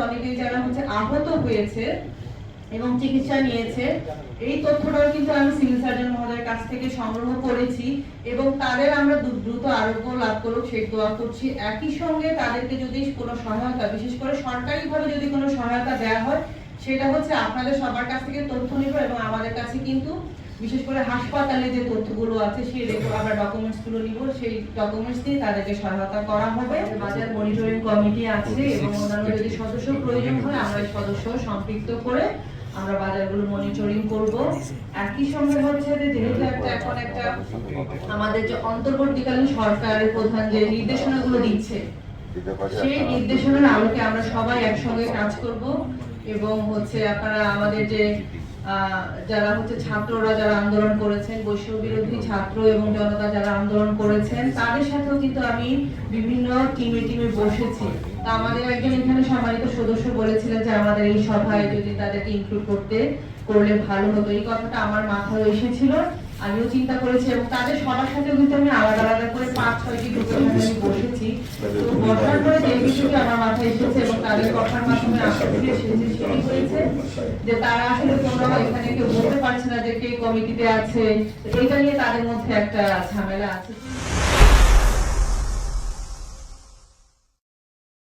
অনেকেই যারা আহত হয়েছে এবং চিকিৎসা নিয়েছে, এই তথ্যটাও কিন্তু আমি সিভিল সার্জন মহোদয়ের কাছ থেকে সংগ্রহ করেছি এবং তাদের আমরা দ্রুত আরোগ্য লাভ করুক সেই দোয়া করছি। একই সঙ্গে তাদেরকে যদি কোনো সহায়তা, বিশেষ করে সরকারিভাবে যদি কোনো সহায়তা দেওয়া হয়, সেটা আপনাদের সবার কাছ থেকে তথ্য নিব এবং আমাদের কাছে কিন্তু বিশেষ করে হাসপাতালে যে তথ্যগুলো আছে সেই আমরা ডকুমেন্টসগুলো নিব, সেই ডকুমেন্টস দিয়ে তাদেরকে সহায়তা করা হবে। বাজার মনিটরিং কমিটি আছে এবং অন্যান্য যদি সদস্য প্রয়োজন হয় আমরা এই সদস্য সম্পৃক্ত করে আমরা বাজারগুলো মনিটরিং করব। একই সঙ্গে যেহেতু এখন একটা আমাদের যে অন্তর্বর্তীকালীন সরকারের প্রধান যে নির্দেশনাগুলো দিচ্ছে, সেই নির্দেশনার আলোকে আমরা সবাই একসঙ্গে কাজ করব এবং আপনারা আমাদের যে যারা ছাত্ররা যারা আন্দোলন করেছেন, বৈষম্য বিরোধী ছাত্র এবং জনতা যারা আন্দোলন করেছেন, তাদের সাথেও কিন্তু আমি বিভিন্ন টিমে বসেছি। তা আমাদের একজন এখানে সম্মানিত সদস্য বলেছিলেন যে আমাদের এই সভায় যদি তাদেরকে ইনক্লুড করলে ভালো হতো। এই কথাটা আমার মাথায় এসেছিল, আমিও চিন্তা করেছি এবং তাদের সবার সাথে কিন্তু আমি আলাদা আলাদা করে 5-6টি গ্রুপের সাথে আমি বসেছি। তো বসার পরে যে বিষয়টি আমার মাথায় এসেছে এবং তাদের কথার মাধ্যমে আসলে এসেছে সেটি হয়েছে যে তারা আসলে তোমরা এখানে কেউ বলতে পারছে না যে কে কমিটিতে আছে, এটা নিয়ে তাদের মধ্যে একটা ঝামেলা আছে।